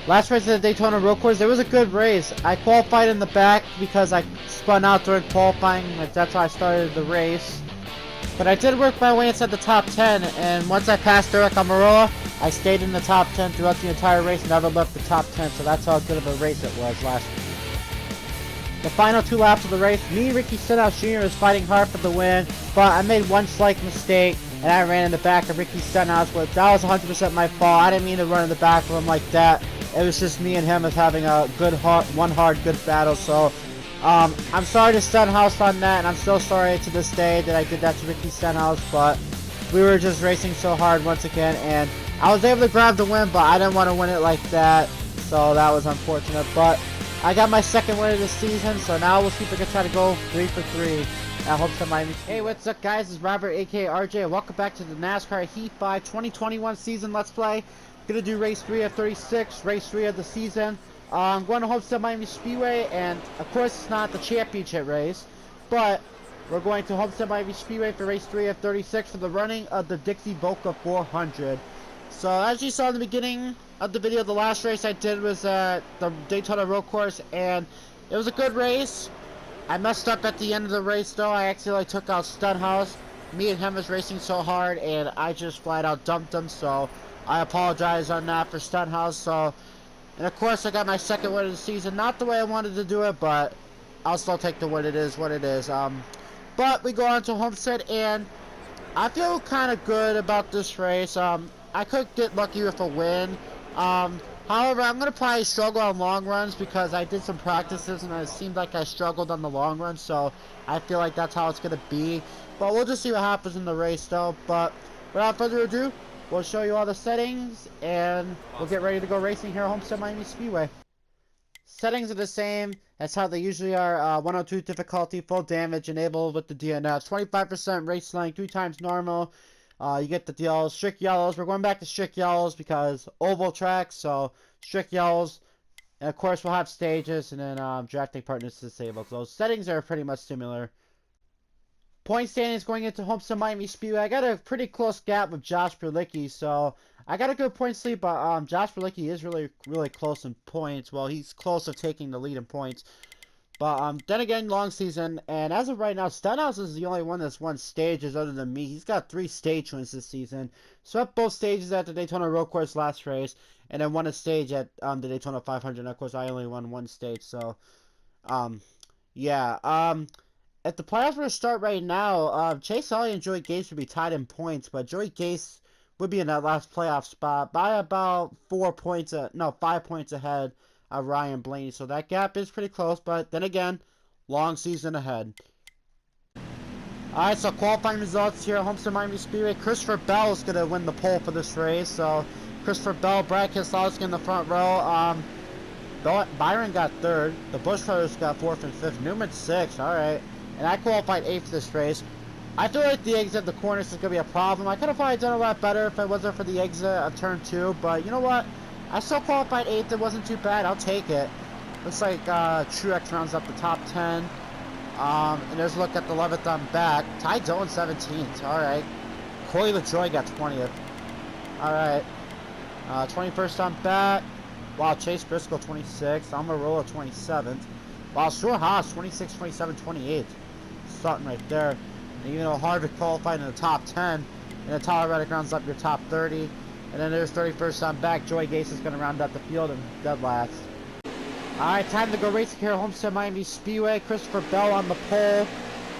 Last race at the Daytona Road Course, it was a good race. I qualified in the back because I spun out during qualifying. That's how I started the race. But I did work my way inside the top 10, and once I passed Eric Almirola, I stayed in the top 10 throughout the entire race, never left the top 10, so that's how good of a race it was last week. The final 2 laps of the race, me and Ricky Stenhouse Jr. was fighting hard for the win, but I made one slight mistake, and I ran in the back of Ricky Stenhouse, but that was 100% my fault. I didn't mean to run in the back of him like that. It was just me and him as having a good one hard good battle, so I'm sorry to Stenhouse on that, and I'm still sorry to this day that I did that to Ricky Stenhouse, but we were just racing so hard once again, and I was able to grab the win, but I didn't want to win it like that, so that was unfortunate. But I got my second win of the season, so now we'll see if we can try to go 3 for 3 at Homestead Miami. Hey, what's up, guys? It's Robert, aka RJ, and welcome back to the NASCAR Heat 5 2021 season Let's Play. Gonna do race 3 of 36, race 3 of the season. I'm going to Homestead Miami Speedway, and of course it's not the championship race, but we're going to Homestead Miami Speedway for race 3 of 36 for the running of the Dixie Boca 400. So as you saw in the beginning of the video, the last race I did was at the Daytona Road Course, and it was a good race. I messed up at the end of the race though. I accidentally took out Stenhouse. Me and him was racing so hard, and I just flat out dumped him, so I apologize on that for Stenhouse. So, and of course I got my second win of the season. Not the way I wanted to do it, but I'll still take the win. It is what it is. But we go on to Homestead, and I feel kind of good about this race. I could get lucky with a win. However, I'm going to probably struggle on long runs because I did some practices and it seemed like I struggled on the long run, so I feel like that's how it's going to be. But we'll just see what happens in the race though. But without further ado, we'll show you all the settings and we'll get ready to go racing here at Homestead Miami Speedway. Settings are the same as how they usually are. 102 difficulty, full damage, enabled with the DNF. 25% race length, 3 times normal. You get the deal. Strict yellows. We're going back to strict yellows because oval tracks, so strict yellows. And of course we'll have stages, and then drafting partners disabled. So those settings are pretty much similar. Point standings going into Homestead Miami Speedway. I got a pretty close gap with Josh Berlicki, so I got a good point lead, but Josh Berlicki is really close in points. Well, he's close to taking the lead in points. But then again, long season, and as of right now, Stenhouse is the only one that's won stages other than me. He's got 3 stage wins this season. Swept both stages at the Daytona Road Course last race, and then won a stage at the Daytona 500. And of course, I only won 1 stage, so yeah. If the playoffs were to start right now, Chase Elliott and Joey Gase would be tied in points, but Joey Gase would be in that last playoff spot by about 5 points ahead of Ryan Blaney. So that gap is pretty close, but then again, long season ahead. Alright, so qualifying results here at Homestead Miami Speedway. Christopher Bell is going to win the pole for this race. So Christopher Bell, Brad Keselowski in the front row. Byron got 3rd. The Busch brothers got 4th and 5th. Newman 6th. Alright. And I qualified 8th for this race. I feel like the exit of the corners is going to be a problem. I could have probably done a lot better if it wasn't for the exit of turn 2. But you know what? I still qualified 8th. It wasn't too bad. I'll take it. Looks like Truex rounds up the top 10. And there's a look at the 11th on back. Ty Dillon 17th. Alright. Corey LaJoie got 20th. Alright. 21st on back. Wow, Chase Briscoe 26th. Almirola 27th. Wow, Stuart Haas 26, 27, 28th. Starting right there. And even though Harvick qualified in the top 10, and then Tyler Reddick rounds up your top 30. And then there's 31st on back. Joey Gase is going to round out the field and dead last. Alright, time to go racing here at Homestead Miami Speedway. Christopher Bell on the pole.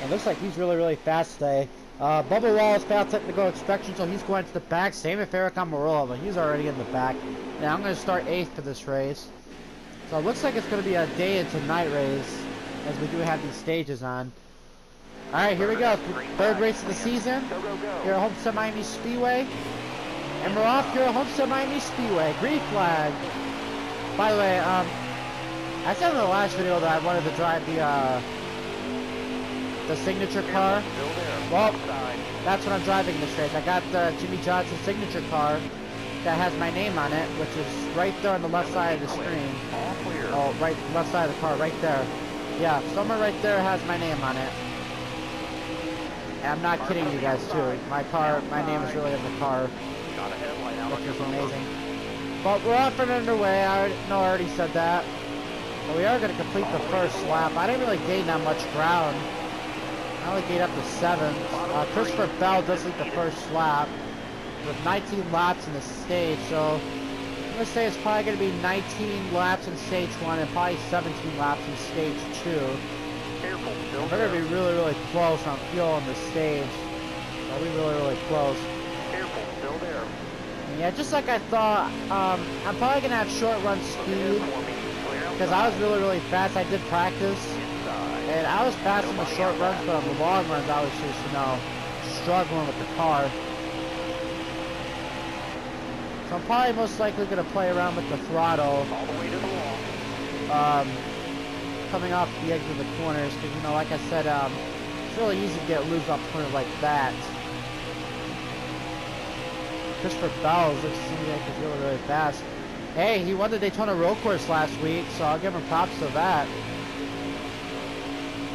And looks like he's really fast today. Bubba Wallace failed technical inspection, so he's going to the back. Same with Eric Almirola, but he's already in the back. Now I'm going to start 8th for this race. So it looks like it's going to be a day into night race, as we do have these stages on. Alright, here we go. 3rd race of the season here at Homestead Miami Speedway. And we're off here at Homestead Miami Speedway. Green flag. By the way, I said in the last video that I wanted to drive the signature car. Well, that's what I'm driving this race. I got the Jimmy Johnson signature car that has my name on it, which is right there on the left side of the screen. Oh, right, left side of the car, right there. Yeah, somewhere right there has my name on it. And I'm not kidding you guys too. My name is really in the car. Which is amazing. But we're off and underway. I already said that. But we are going to complete the first lap. I didn't really gain that much ground. I only gained up to 7th. Christopher Bell does lead the first lap with 19 laps in the stage. So I'm going to say it's probably going to be 19 laps in stage 1 and probably 17 laps in stage 2. We're going to be really, really close on fuel on the stage. I'll be really, really close. Careful, still there. Yeah, just like I thought, I'm probably going to have short run speed because I was really, really fast. I did practice, and I was fast in the short runs, but on the long runs, I was just, you know, struggling with the car. So I'm probably most likely going to play around with the throttle, All the way to the wall. coming off the edge of the corners, because, you know, like I said, it's really easy to get loose off corners like that. Christopher Bell looks to me like he's really, really fast. Hey, he won the Daytona Road Course last week, so I'll give him props for that.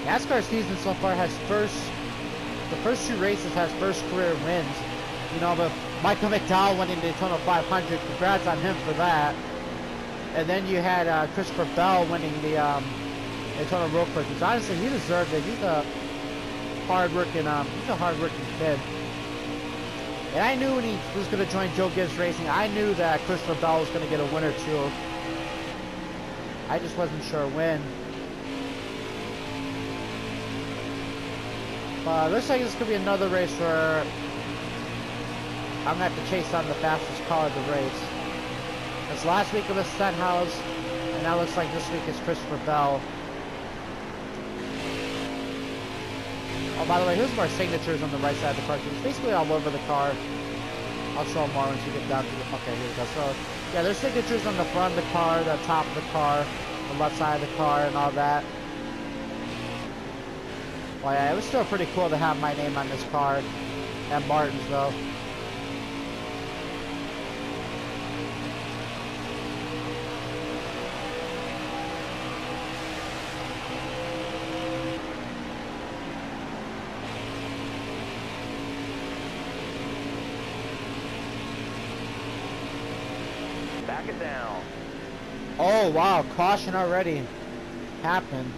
NASCAR season so far has the first 2 races has first career wins. You know, but Michael McDowell winning the Daytona 500, congrats on him for that. And then you had Christopher Bell winning the Daytona Road Course, which honestly, he deserves it. He's a hard-working kid. And I knew when he was going to join Joe Gibbs Racing, I knew that Christopher Bell was going to get a win or two. I just wasn't sure when. But looks like it's going to be another race where I'm going to have to chase down the fastest car of the race. Because last week it was Stenhouse, and now looks like this week is Christopher Bell. Oh, by the way, here's more signatures on the right side of the car. It's basically all over the car. I'll show them more once you get down to the... Okay, here we go. So, yeah, there's signatures on the front of the car, the top of the car, the left side of the car, and all that. Well, yeah, it was still pretty cool to have my name on this car at Martinsville. Back it down. Oh, wow, caution already happened.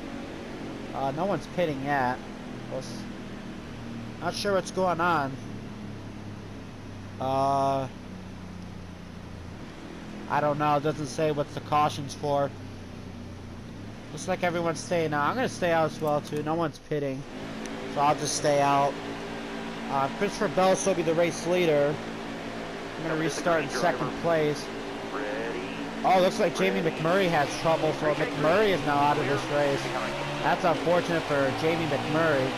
No one's pitting yet. Not sure what's going on. I don't know. It doesn't say what the caution's for. Looks like everyone's staying out. I'm going to stay out as well, too. No one's pitting. So I'll just stay out. Christopher Bell will still be the race leader. I'm going to restart in second place. Oh, looks like Jamie McMurray has trouble, so McMurray is now out of this race. That's unfortunate for Jamie McMurray.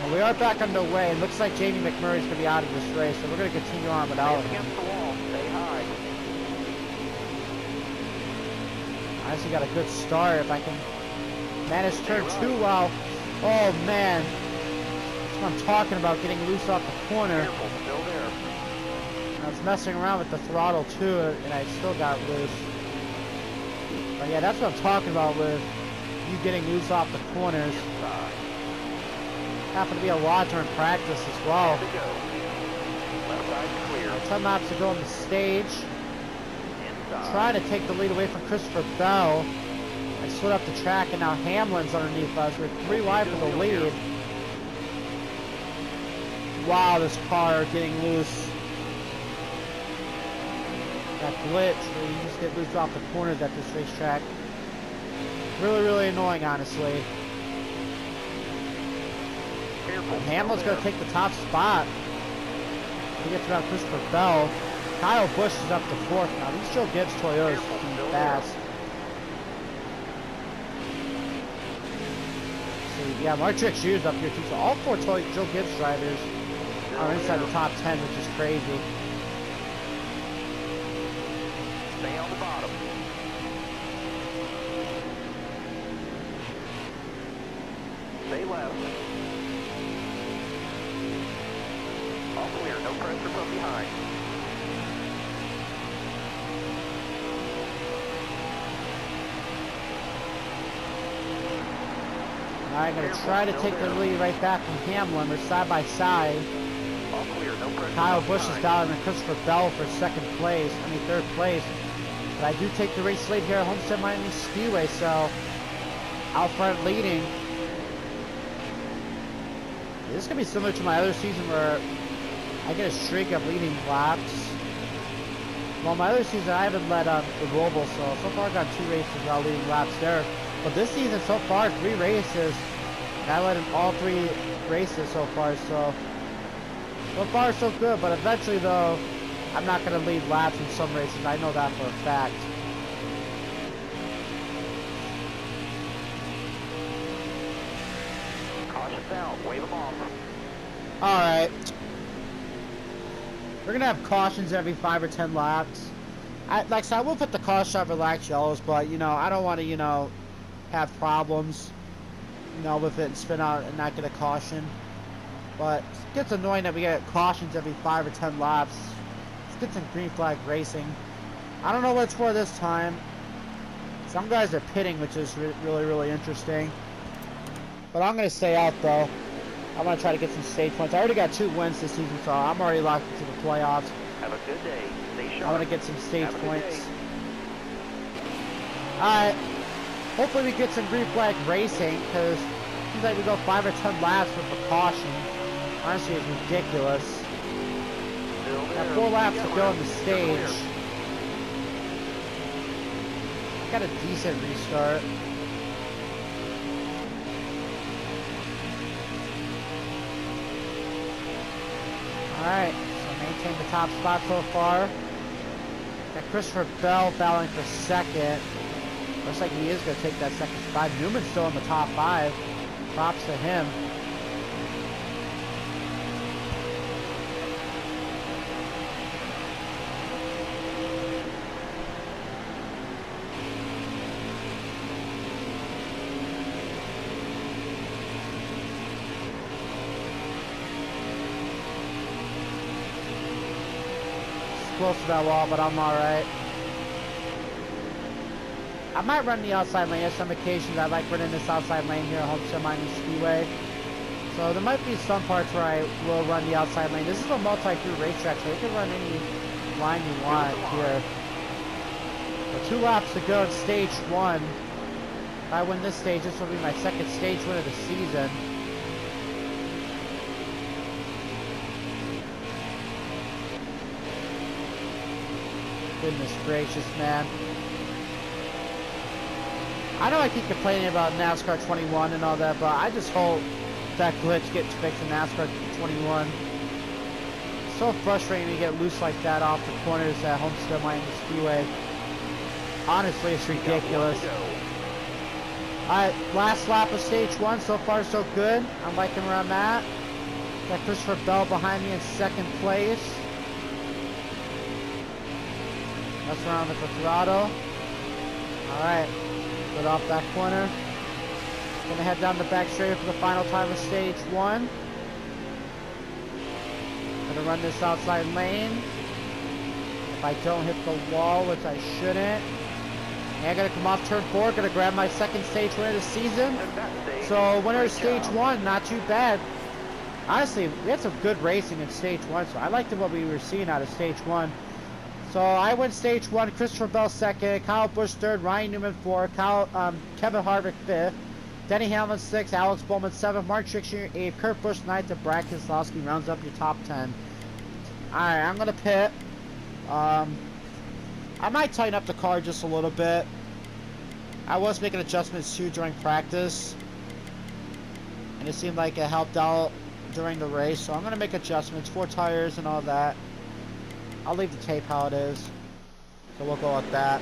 Well, we are back underway. It looks like Jamie McMurray's going to be out of this race, so we're going to continue on without him. Against the wall. Stay high. I actually got a good start if I can manage turn 2 well. Oh, man. That's what I'm talking about, getting loose off the corner. Careful, still there. I was messing around with the throttle too, and I still got loose. But yeah, that's what I'm talking about with you getting loose off the corners. Happened to be a lot during practice as well. There we go. Left side clear. 10 laps to go on the stage. Inside. Trying to take the lead away from Christopher Bell. I slid up the track, and now Hamlin's underneath us. We're 3 wide for the lead. Wow, this car getting loose. That glitch where you just get loose off the corners at this racetrack. Really, really annoying, honestly. Careful. Hamlin's going to take the top spot. He gets around Christopher Bell. Kyle Busch is up to 4th now. These Joe Gibbs Toyotas are fast. See, yeah, Mark Trick Shoes up here too. So all 4 Joe Gibbs drivers are inside the top 10, which is crazy. Stay on the bottom. Stay left. All clear. No pressure from behind. I'm going to try to take the lead right back from Hamlin. They're side by side. All clear. No pressure Kyle from Busch is behind. down and Christopher Bell for third place. But I do take the race lead here at Homestead Miami Speedway, so out front leading. This is going to be similar to my other season where I get a streak of leading laps. Well, my other season I haven't led the Roval, so far I've got 2 races without leading laps there. But this season so far, 3 races, and I led in all 3 races so far, so far so good. But eventually though, I'm not going to lead laps in some races, I know that for a fact. Caution's out. Wave them off. Alright. We're going to have cautions every 5 or 10 laps. Like I said, I will put the caution on relaxed yellows, but, you know, I don't want to, have problems, with it and spin out and not get a caution. But it gets annoying that we get cautions every 5 or 10 laps. Let's get some green flag racing. I don't know what it's for this time. Some guys are pitting, which is really, really interesting. But I'm going to stay out, though. I'm going to try to get some stage points. I already got 2 wins this season, so I'm already locked into the playoffs. Have a good day. Stay sharp. I want to get some stage Have a good points. day. Alright. Hopefully we get some green flag racing, because it seems like we go 5 or 10 laps with a caution. Honestly, it's ridiculous. Still Got there. 4 laps to Yellow. go on the You're stage. clear. Got a decent restart. Alright, so maintain the top spot so far. Got Christopher Bell battling for second. Looks like he is going to take that second spot. Newman's still in the top 5. Props to him. Close to that wall, but I'm alright. I might run the outside lane. At some occasions, I like running this outside lane here at Homestead Miami Speedway. So there might be some parts where I will run the outside lane. This is a multi-through racetrack, so you can run any line you want here. So 2 laps to go in stage 1. If I win this stage, this will be my second stage win of the season. Goodness gracious, man. I know I keep complaining about NASCAR 21 and all that, but I just hope that glitch gets fixed in NASCAR 21. It's so frustrating to get loose like that off the corners at Homestead Miami Speedway. Honestly, it's ridiculous. Alright, last lap of stage 1. So far, so good. I'm liking where I'm at. Got Christopher Bell behind me in second place. That's around with the throttle. Alright, good off that corner. Gonna head down the back straight for the final time of stage 1. Gonna run this outside lane. If I don't hit the wall, which I shouldn't. And gonna come off turn 4, gonna grab my second stage win of the season. So winner of stage 1, not too bad. Honestly, we had some good racing in stage 1, so I liked what we were seeing out of stage 1. So I win stage 1, Christopher Bell 2nd, Kyle Busch 3rd, Ryan Newman 4th, Kevin Harvick 5th, Denny Hamlin 6th, Alex Bowman 7th, Mark Schick 8th, Kurt Busch 9th, and Brad Keselowski rounds up your top 10. Alright, I'm going to pit. I might tighten up the car just a little bit. I was making adjustments too during practice, and it seemed like it helped out during the race, so I'm going to make adjustments, 4 tires and all that. I'll leave the tape how it is, so we'll go with that.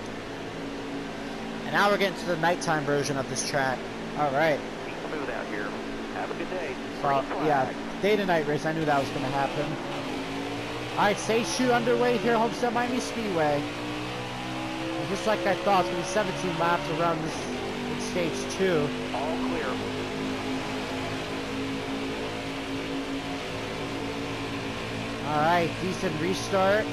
And now we're getting to the nighttime version of this track. Alright. Be smooth out here. Have a good day. So, yeah, day to night race, I knew that was going to happen. Alright, stage 2 underway here at Homestead Miami Speedway. And just like I thought, it's going to be 17 laps around this stage 2. All clear. Alright, decent restart.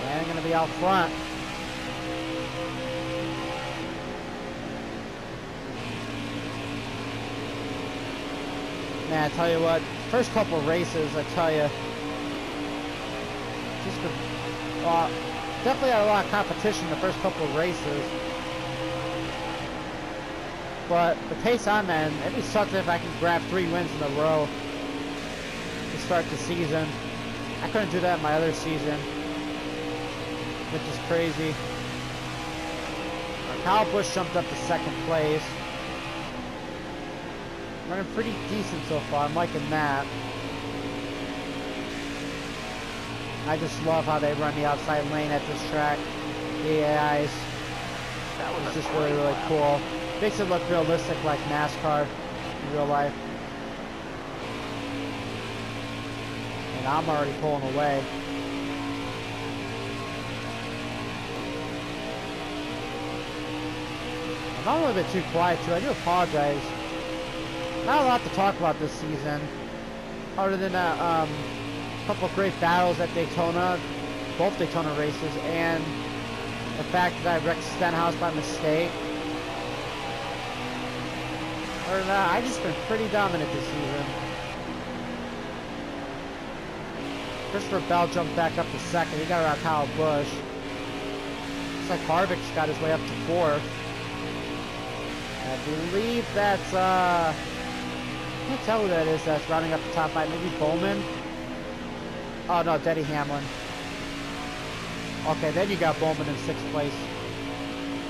And I'm going to be out front. Man, I tell you what, first couple races, I tell you, just definitely had a lot of competition the first couple of races. But the pace I'm in, it'd be something if I can grab 3 wins in a row to start the season. I couldn't do that in my other season, which is crazy. Kyle Busch jumped up to 2nd place. Running pretty decent so far. I'm liking that. I just love how they run the outside lane at this track. The AIs. That was just really, really cool. Makes it look realistic like NASCAR in real life. And I'm already pulling away. I'm a little bit too quiet too. I do apologize. Not a lot to talk about this season, other than a couple of great battles at Daytona, both Daytona races, and the fact that I wrecked Stenhouse by mistake. Other than that, I've just been pretty dominant this season. Christopher Bell jumped back up to 2nd. He got around Kyle Busch. Looks like Harvick's got his way up to 4th. I believe that's, I can't tell who that is that's rounding up the top 5. Maybe Bowman? Oh, no, Denny Hamlin. Okay, then you got Bowman in 6th place.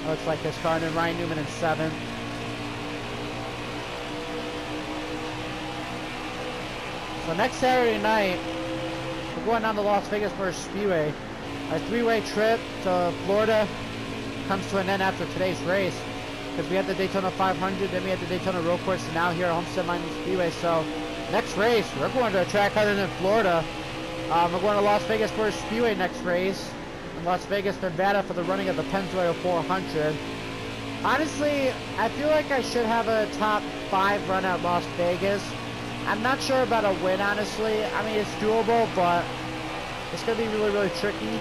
Looks like there's car, and then Ryan Newman in 7th. So next Saturday night, we're going down to Las Vegas for a Speedway. Our 3-way trip to Florida comes to an end after today's race. Because we had the Daytona 500, then we had the Daytona Road Course, and now here at Homestead Speedway. So next race, we're going to a track other than Florida. We're going to Las Vegas for a Speedway next race. In Las Vegas, Nevada for the running of the Pennzoil 400. Honestly, I feel like I should have a top 5 run at Las Vegas. I'm not sure about a win, honestly. I mean, it's doable, but it's going to be really, really tricky.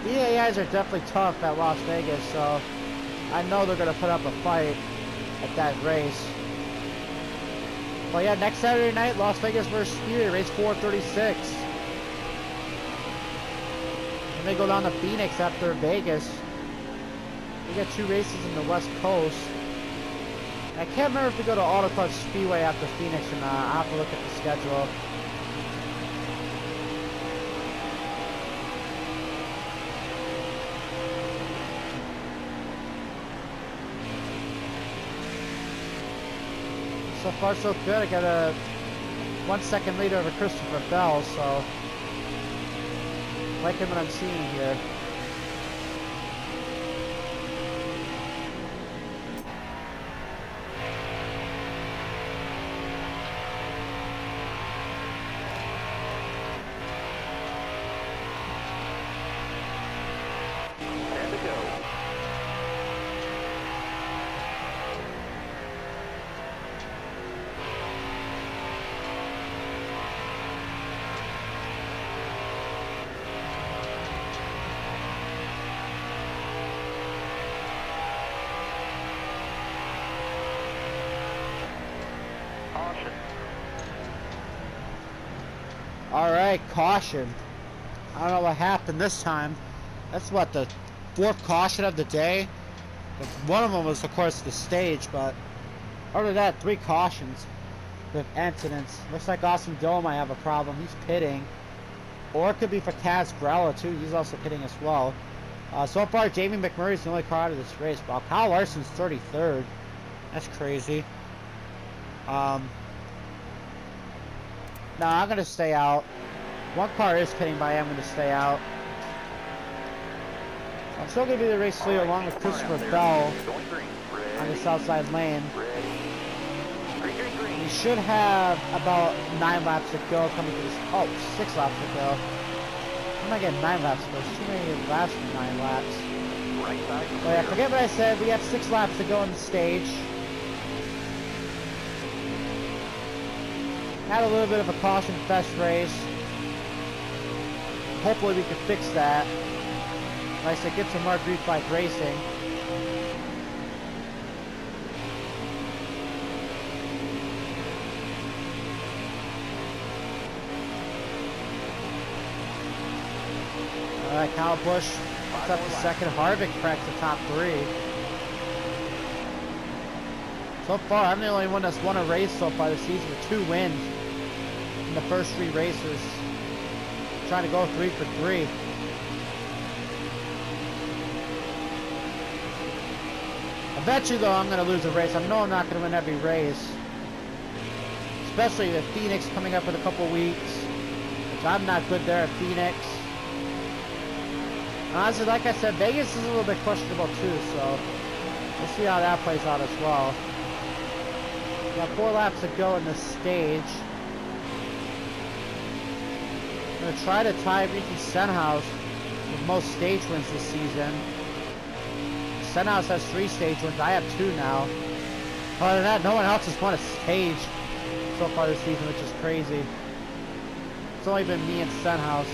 The AIs are definitely tough at Las Vegas, so I know they're going to put up a fight at that race. But yeah, next Saturday night, Las Vegas versus Speedway, race 436. And they go down to Phoenix after Vegas. We got 2 races in the West Coast. I can't remember if we go to Auto Club Speedway after Phoenix or not. I'll have to look at the schedule. So far so good. I got a 1 second lead over Christopher Bell, so liking what I'm seeing here. And to go. Alright, caution. I don't know what happened this time. That's what, the 4th caution of the day? One of them was, of course, the stage, but other than that, 3 cautions with incidents. Looks like Austin Dillon might have a problem. He's pitting. Or it could be for Taz Grella, too. He's also pitting as well. So far, Jamie McMurray's the only car out of this race. While Kyle Larson's 33rd. That's crazy. No, I'm going to stay out. 1 car is pitting, but I am going to stay out. I'm still going to be the race leader along with Christopher Bell on the outside lane. We should have about 9 laps to go coming to this. Oh, 6 laps to go. I'm not getting 9 laps, but there's too many laps for 9 laps. Oh yeah, forget what I said. We have 6 laps to go on the stage. Had a little bit of a caution fest race. Hopefully we can fix that. Like I said, get some more Greek bike racing. Alright, Kyle Busch puts up the second. Harvick cracks the top 3. So far, I'm the only one that's won a race so far this season with 2 wins in the first 3 races. Trying to go 3 for 3. Eventually, though, I'm going to lose a race. I know I'm not going to win every race. Especially with Phoenix coming up in a couple weeks. Which I'm not good there at Phoenix. Honestly, like I said, Vegas is a little bit questionable too, so we'll see how that plays out as well. We got 4 laps to go in this stage. I'm going to try to tie Ricky Stenhouse with most stage wins this season. Stenhouse has 3 stage wins. I have 2 now. Other than that, no one else has won a stage so far this season, which is crazy. It's only been me and Stenhouse.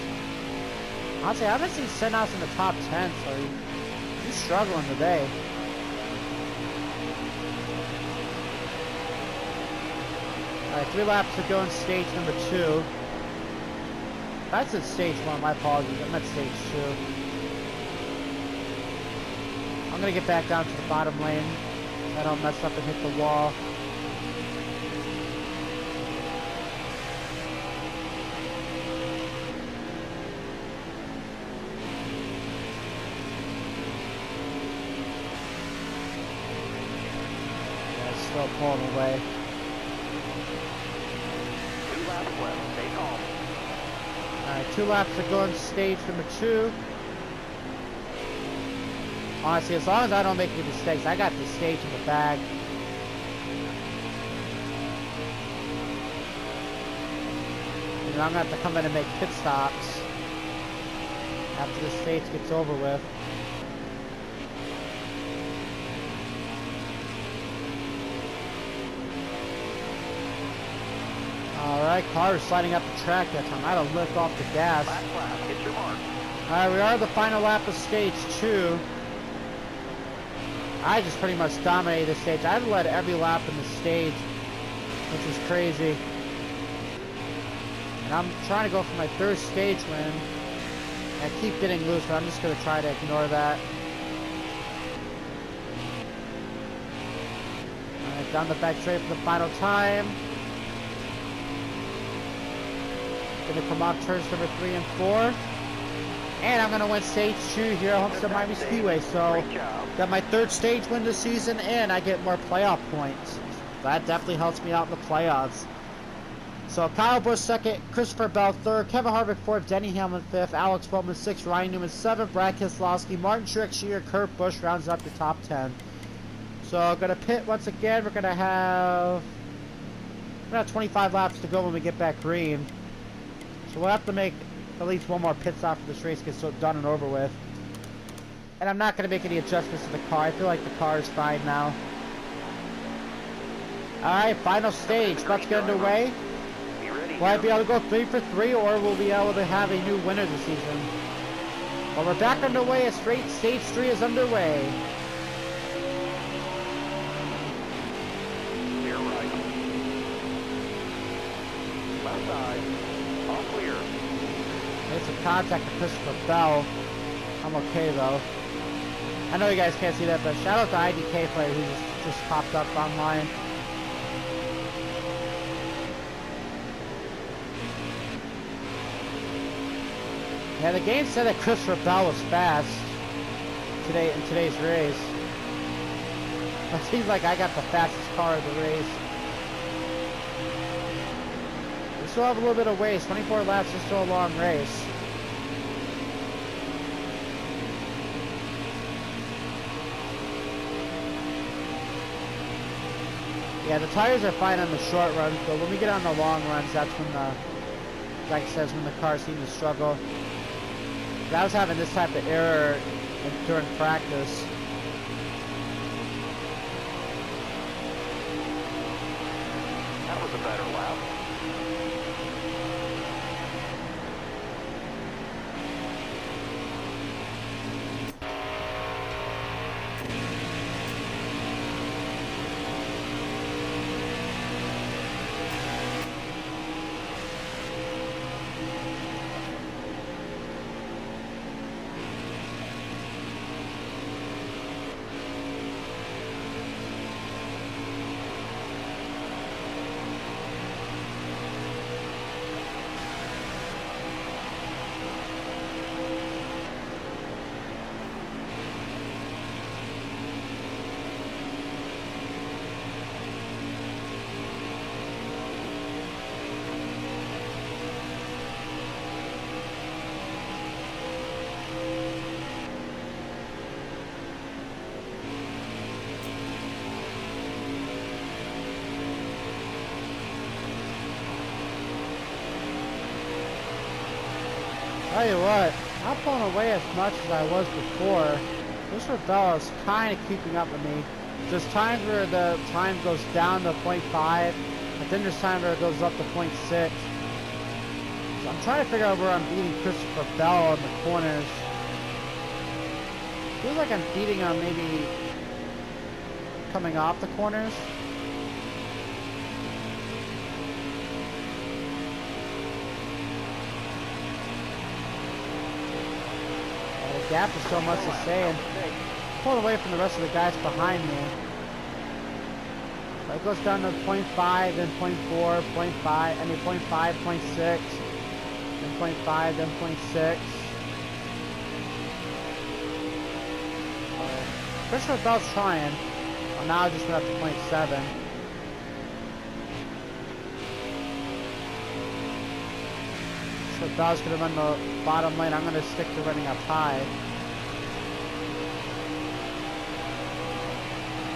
Honestly, I haven't seen Stenhouse in the top 10, so he's struggling today. Alright, 3 laps to go in stage number 2. That's in stage 1, my apologies. I'm at stage 2. I'm gonna get back down to the bottom lane so I don't mess up and hit the wall. Still pulling away. 2 laps left. Stay calm. Alright, 2 laps to go in stage number 2. Honestly, as long as I don't make any mistakes, I got this stage in the bag. And I'm going to have to come in and make pit stops after this stage gets over with. Alright, car is sliding up the track that time. I had to lift off the gas. Last lap. Hit your mark. Alright, we are the final lap of stage 2. I just pretty much dominated the stage. I've led every lap in the stage, which is crazy. And I'm trying to go for my 3rd stage win. I keep getting loose, but I'm just going to try to ignore that. Alright, down the back straight for the final time. Gonna come off turns number 3 and 4. And I'm gonna win stage 2 here at Homestead Miami Speedway. So got my 3rd stage win this season, and I get more playoff points. That definitely helps me out in the playoffs. So Kyle Busch 2nd, Christopher Bell 3rd, Kevin Harvick 4th, Denny Hamlin 5th, Alex Bowman 6th, Ryan Newman 7th, Brad Keselowski, Martin Truex Jr., Kurt Busch rounds up your top 10. So I'm gonna pit once again. We're gonna have 25 laps to go when we get back green. So we'll have to make at least 1 more pit stop for this race gets so done and over with. And I'm not going to make any adjustments to the car. I feel like the car is fine now. Alright, final stage. About to get underway. Will I be able to go 3 for 3, or will we be able to have a new winner this season? Well, we're back underway. A straight stage 3 is underway. Clear right. Left side. All clear. Made some contact with Christopher Bell. I'm okay though. I know you guys can't see that, but shout out to IDK player who just popped up online. Yeah, the game said that Christopher Bell was fast today in today's race. It seems like I got the fastest car of the race. We still have a little bit of ways. 24 laps is still a long race. Yeah, the tires are fine on the short runs, but when we get on the long runs, that's when the, like it says, when the cars seem to struggle. I was having this type of error during practice. That was a better lap. Tell you what, not pulling away as much as I was before. This Rebel is kind of keeping up with me. There's times where the time goes down to 0.5, but then there's times where it goes up to 0.6. So I'm trying to figure out where I'm beating Christopher Bell in the corners. Feels like I'm beating him maybe coming off the corners. The gap is so much the same. Pulling away from the rest of the guys behind me. So it goes down to 0.5, then 0.4, 0.5, I mean 0.5, 0.6, then 0.5, then 0.6. Christopher Bell's trying. Well, now I just went up to 0.7. Christopher Bell's going to run the bottom lane. I'm going to stick to running up high.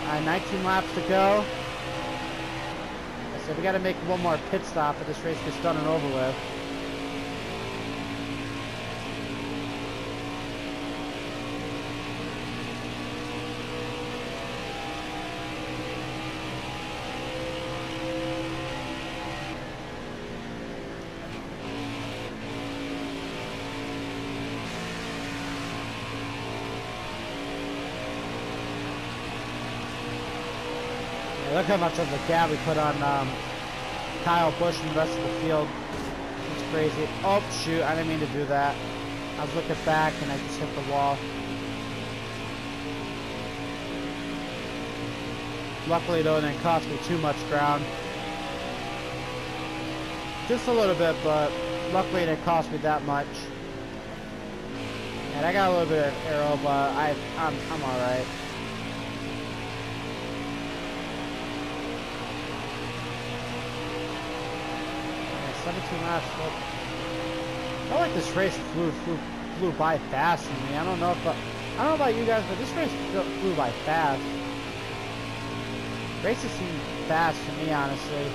Alright, 19 laps to go. I said we got to make one more pit stop if this race gets done and over with. Look how much of the gap we put on Kyle Busch and the rest of the field. It's crazy. Oh, shoot. I didn't mean to do that. I was looking back and I just hit the wall. Luckily, though, it didn't cost me too much ground. Just a little bit, but luckily it didn't cost me that much. And I got a little bit of arrow, but I'm alright. 17 laps. I felt like this race flew by fast for me. I don't know about you guys, but this race flew by fast. Races seem fast to me, honestly.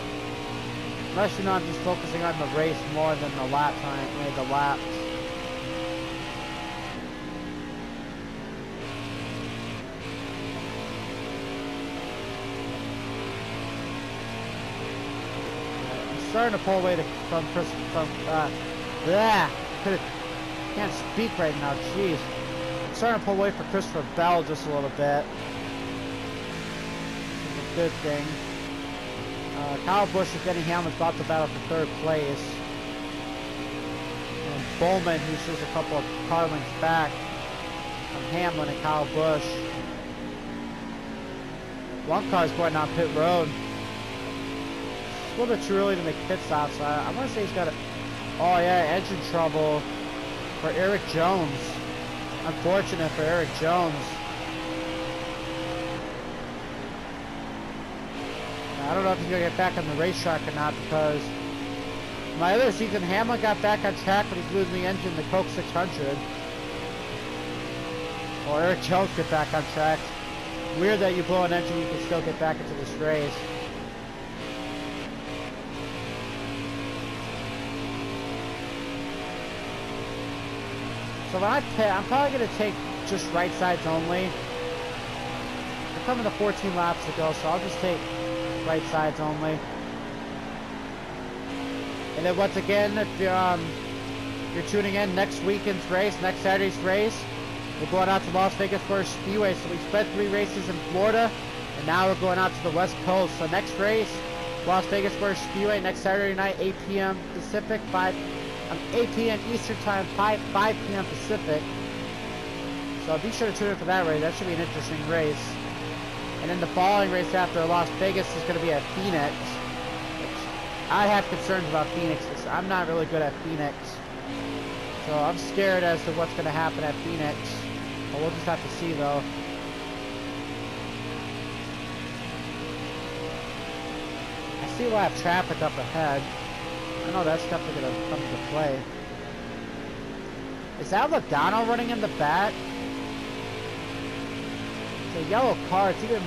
Unless you know I'm just focusing on the race more than the lap time, the laps. Starting to pull away from can't speak right now, jeez. I'm starting to pull away from Christopher Bell just a little bit. Which is a good thing. Kyle Busch and Denny Hamlin's about to battle for third place. And Bowman, who's just a couple of car lengths back from Hamlin and Kyle Busch. One car's going down pit road. A little bit too early to make pit stops. So I want to say he's got oh yeah, engine trouble for Eric Jones. Unfortunate for Eric Jones. I don't know if he's going to get back on the racetrack or not, because my other season, Hamlin got back on track, but he's losing the engine, the Coke 600. Or Eric Jones get back on track. Weird that you blow an engine, you can still get back into this race. So when I pit, I'm probably going to take just right sides only. We're coming to 14 laps to go, so I'll just take right sides only. And then once again, if you're tuning in, next weekend's race, next Saturday's race, we're going out to Las Vegas for a Speedway. So we spent 3 races in Florida, and now we're going out to the West Coast. So next race, Las Vegas for a Speedway, next Saturday night, 8 p.m. Pacific, 8 p.m. Eastern Time, 5 p.m. Pacific. So be sure to tune in for that race. That should be an interesting race. And then the following race after Las Vegas is going to be at Phoenix. Which I have concerns about Phoenix. I'm not really good at Phoenix. So I'm scared as to what's going to happen at Phoenix. But we'll just have to see, though. I see we'll have traffic up ahead. I know that's definitely going to come into play. Is that Logano running in the back? It's a yellow car. It's either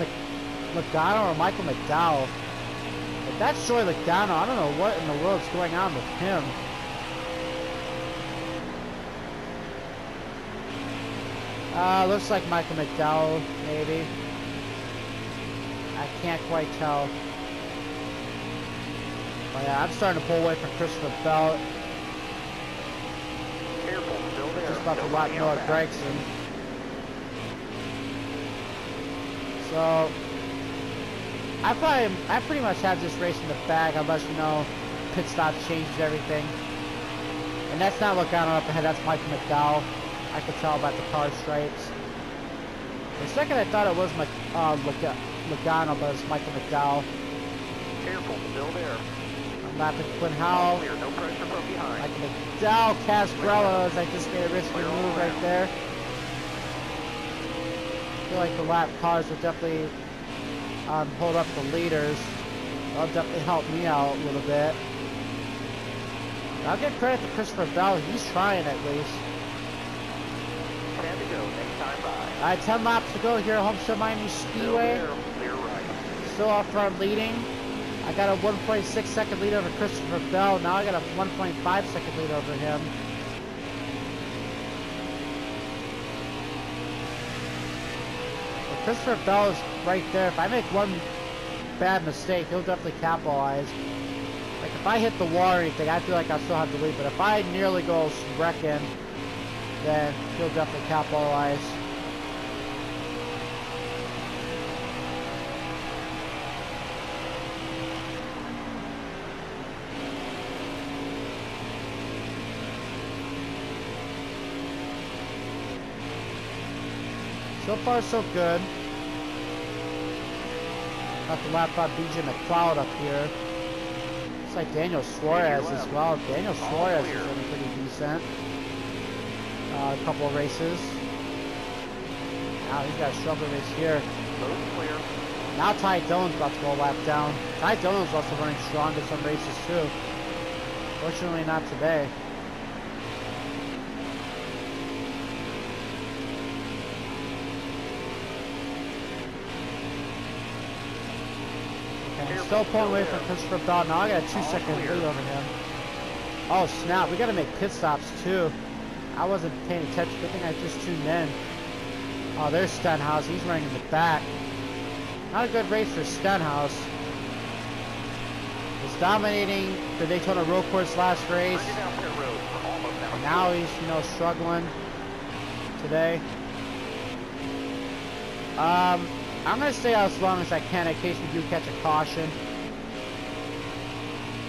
Logano or Michael McDowell. If that's Joey Logano, I don't know what in the world's going on with him. Looks like Michael McDowell, maybe. I can't quite tell. But yeah, I'm starting to pull away from Christopher Bell. Careful, still there. Just about to lap Nobody Noah out back. Gregson. So I pretty much have this race in the bag unless you know pit stop changes everything. And that's not Logano up ahead, that's Michael McDowell. I could tell by the car stripes. For a second I thought it was Logano, but it's Michael McDowell. Careful, still there. I'm lapping Quinn All Howell. clear, no pressure from behind. Michael McDowell, Casgrella, as I just made a risky Clear all move right around. there. I feel like the lap cars will definitely hold up the leaders. That'll definitely help me out a little bit. I'll give credit to Christopher Bell. He's trying at least. 10 to go, next time by. Alright, 10 laps to go here at Homestead Miami Still Speedway. there, clear right. Still off front leading. I got a 1.6 second lead over Christopher Bell. Now I got a 1.5 second lead over him. But Christopher Bell is right there. If I make one bad mistake, he'll definitely capitalize. Like if I hit the wall or anything, I feel like I still have the lead. But if I nearly go wrecking, then he'll definitely capitalize. So far, so good. Got the lap by BJ McLeod up here. Looks like Daniel Suarez as well. Daniel Suarez is looking pretty decent. A couple of races. Now he's got a struggle race here. Both clear. Now Ty Dillon's about to go a lap down. Ty Dillon's also running strong in some races too. Fortunately not today. Okay, I'm still pulling away from Christopher Bell. Now I got a 2-second lead over him. Oh snap, we gotta make pit stops too. I wasn't paying attention. Good thing I just tuned in. Oh, there's Stenhouse. He's running in the back. Not a good race for Stenhouse. He's dominating the Daytona Road Course last race. Bring it down pit road. We're almost out. Now he's, struggling today. I'm gonna stay out as long as I can in case we do catch a caution.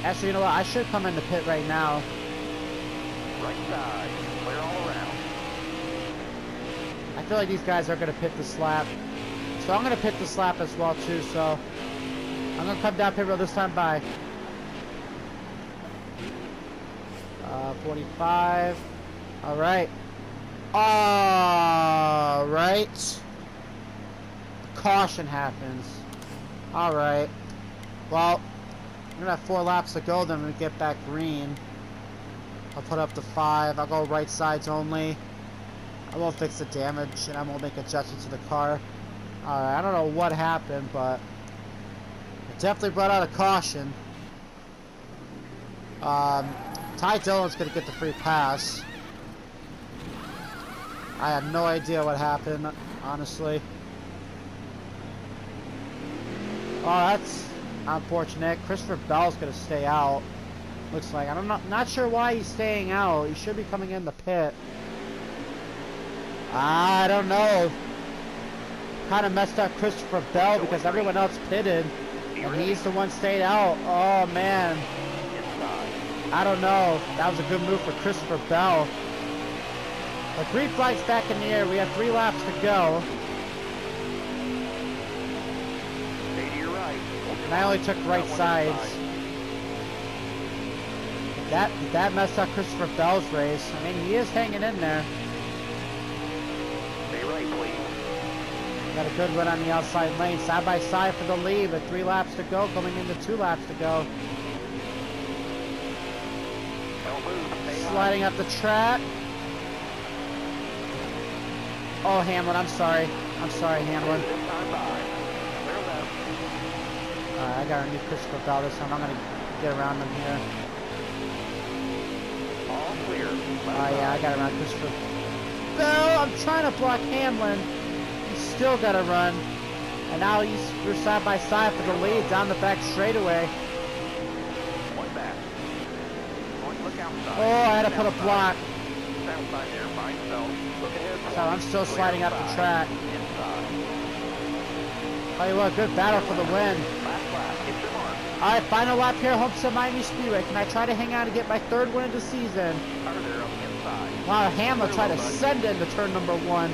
Actually, you know what? I should come in the pit right now. Right side, clear all around. I feel like these guys are gonna pit this lap. So I'm gonna pit this lap as well too, so I'm gonna come down pit road this time by 45. Alright. Alright. Caution happens. Alright. Well, we're gonna have 4 laps to go then when we get back green. I'll put up to 5. I'll go right sides only. I won't fix the damage and I won't make adjustments to the car. Alright, I don't know what happened, but it definitely brought out a caution. Ty Dillon's gonna get the free pass. I have no idea what happened, honestly. Oh, that's unfortunate. Christopher Bell's gonna stay out. Looks like. I'm not sure why he's staying out. He should be coming in the pit. I don't know. Kind of messed up Christopher Bell because everyone else pitted and he's the one stayed out. Oh man. I don't know. That was a good move for Christopher Bell. But green flag's back in the air. We have 3 laps to go. Stay to your right. And I only took right sides. That messed up Christopher Bell's race. I mean, he is hanging in there. Stay right, please. Got a good run on the outside lane. Side by side for the lead with 3 laps to go. Coming into 2 laps to go. Don't move. Stay high. Sliding up the track. Oh, Hamlin, I'm sorry. I'm sorry, Hamlin. This time by. Clear left. Alright, I got a new Christopher Bell this time. I'm going to get around him here. All clear. Oh, yeah, I got around Christopher. Bell. I'm trying to block Hamlin. He's still got to run. And now we're side by side for the lead down the back straightaway. One back. Going to look outside. Oh, I had to put a block. He's outside there by himself. Look ahead. So I'm still sliding up the track. Inside. Tell you what, good battle for the win. Last lap. Hit your mark. Alright, final lap here, Homestead Miami Speedway. Can I try to hang on and get my third win of the season? Further on the inside. Wow, Hamlin tried to send into turn number 1.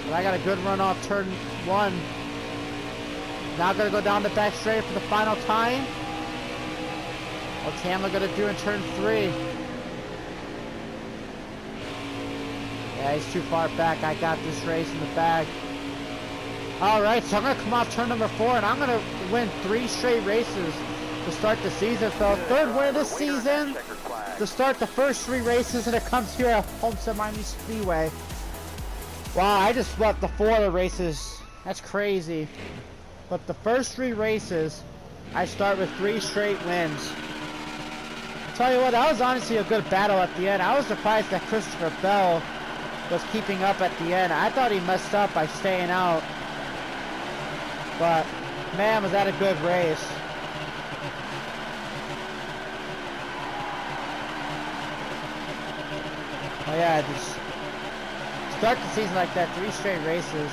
But I got a good run off turn 1. Now gonna go down the back straight for the final time. What's Hamlin gonna do in turn 3? Yeah, he's too far back. I got this race in the bag. Alright, so I'm gonna come off turn number 4 and I'm gonna win 3 straight races to start the season. So third win of this season to start the first 3 races, and it comes here at Homestead Miami Speedway. Wow, I just swept the 4 of the races. That's crazy. But the first 3 races, I start with 3 straight wins. Tell you what, that was honestly a good battle at the end. I was surprised that Christopher Bell was keeping up at the end. I thought he messed up by staying out. But, man, was that a good race. Oh yeah, just start the season like that, 3 straight races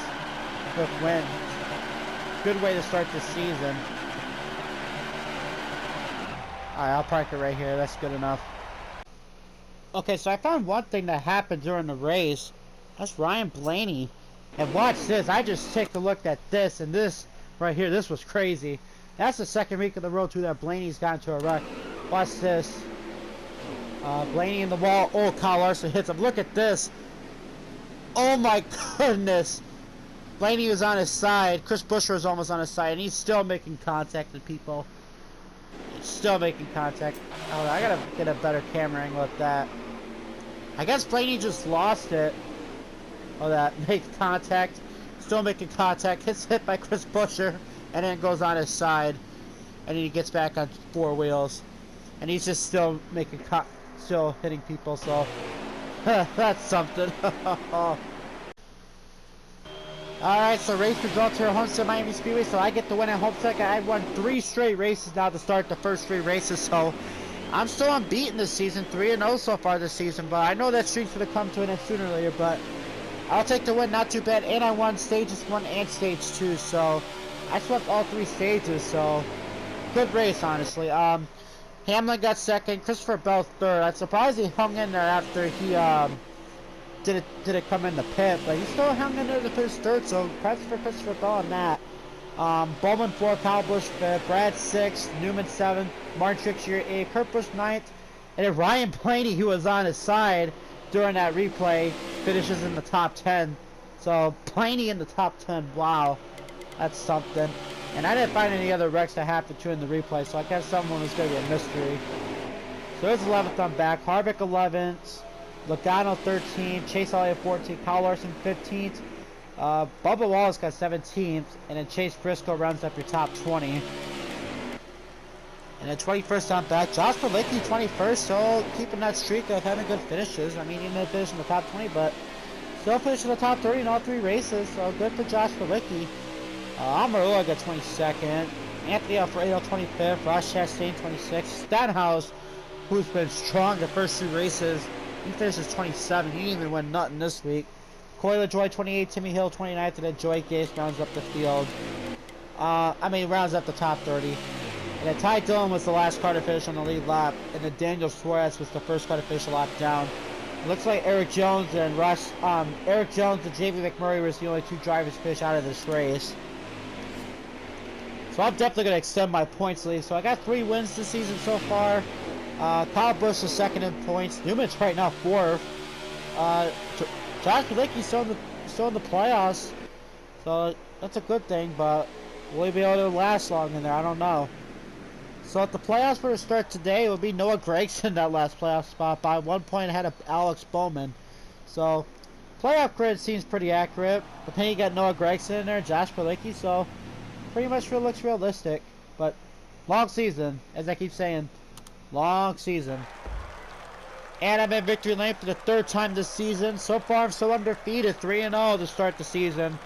with wins. Good way to start the season. Alright, I'll park it right here. That's good enough. Okay, so I found one thing that happened during the race. That's Ryan Blaney. And watch this. I just took a look at this, and this right here, this was crazy. That's the second week of the Road 2 that Blaney's got into a wreck. Watch this. Blaney in the wall. Oh, Kyle Larson hits him. Look at this. Oh my goodness. Blaney was on his side. Chris Buescher was almost on his side, and he's still making contact with people. He's still making contact. Oh, I gotta get a better camera angle at that. I guess Blaney just lost it. Oh, that makes contact. Still making contact. Gets hit by Chris Buescher, and then goes on his side, and then he gets back on 4 wheels, and he's just still making still hitting people. So that's something. Alright, so race results here at Homestead Miami Speedway. So I get the win at Homestead. I won 3 straight races now to start the first 3 races. So I'm still unbeaten this season, 3-0 so far this season. But I know that streak's going to come to an end sooner or later. But I'll take the win, not too bad. And I won stages 1 and stage 2. So I swept all 3 stages. So good race, honestly. Hamlin got second. Christopher Bell third. I'm surprised he hung in there after he didn't come in the pit, but he still hung in there to finish third, so credits for Christopher Bell on that. Bowman 4, Kyle Busch 5th, Brad 6th, Newman 7th, Martin Truex Jr. 8th, Kurt Busch 9th, and then Ryan Blaney, who was on his side during that replay, finishes in the top 10. So Blaney in the top 10, wow, that's something. And I didn't find any other wrecks that happened to in the replay, so I guess someone was going to be a mystery. So there's 11th on back, Harvick 11th, Logano 13, Chase Elliott 14, Kyle Larson 15th, Bubba Wallace got 17th, and then Chase Briscoe rounds up your top 20. And then 21st on back, Josh Bilicki 21st, so keeping that streak of having good finishes. I mean, he didn't finish in the top 20, but still finished in the top 30 in all 3 races, so good for Josh Bilicki. Amarillo got 22nd, Anthony Alfredo 25th, Ross Chastain 26th, Stenhouse, who's been strong the first 2 races, he finishes 27. He didn't even win nothing this week. Corey LaJoie 28, Timmy Hill 29th, and then Joey Gase rounds up the field. Rounds up the top 30. And then Ty Dillon was the last car to finish on the lead lap, and then Daniel Suarez was the first car to finish a lap down. It looks like Eric Jones and JV McMurray was the only 2 drivers to finish out of this race. So I'm definitely going to extend my points lead. So I got 3 wins this season so far. Kyle Busch is 2nd in points. Newman's right now 4th. Josh Bilicki's still in the playoffs. So that's a good thing, but will he be able to last long in there? I don't know. So if the playoffs were to start today, it would be Noah Gragson that last playoff spot by 1 point ahead of Alex Bowman. So playoff grid seems pretty accurate. But then you got Noah Gragson in there, Josh Bilicki, so pretty much looks realistic. But long season, as I keep saying. Long season. And I'm in victory lane for the 3rd time this season. So far, I'm still undefeated, 3-0 to start the season.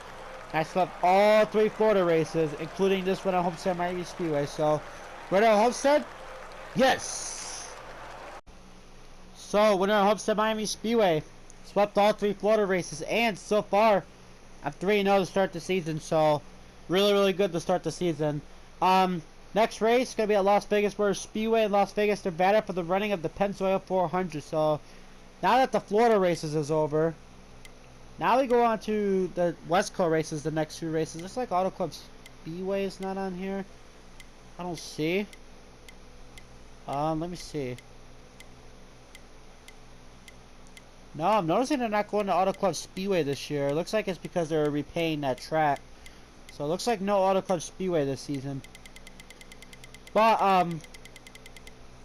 I swept all 3 Florida races, including this one at Homestead Miami Speedway. So, winner at Homestead? Yes! So, winner at Homestead Miami Speedway. Swept all 3 Florida races, and so far, I'm 3-0 to start the season. So, really, really good to start the season. Next race is going to be at Las Vegas Motor Speedway in Las Vegas, Nevada for the running of the Pennsylvania 400. So, now that the Florida races is over, now we go on to the West Coast races, the next 2 races. Looks like Auto Club Speedway is not on here. I don't see. Let me see. No, I'm noticing they're not going to Auto Club Speedway this year. It looks like it's because they're repaying that track. So, it looks like no Auto Club Speedway this season. But,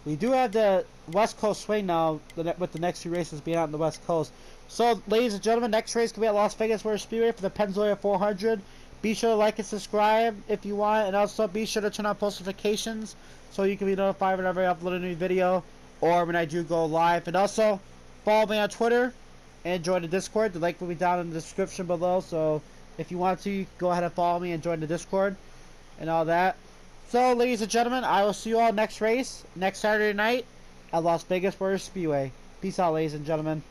we do have the West Coast swing now, with the next 2 races being out on the West Coast. So, ladies and gentlemen, next race will be at Las Vegas Motor Speedway for the Pennsylvania 400. Be sure to like and subscribe if you want, and also be sure to turn on post notifications so you can be notified whenever I upload a new video or when I do go live. And also, follow me on Twitter and join the Discord. The link will be down in the description below, so if you want to, go ahead and follow me and join the Discord and all that. So, ladies and gentlemen, I will see you all next race, next Saturday night at Las Vegas Motor Speedway. Peace out, ladies and gentlemen.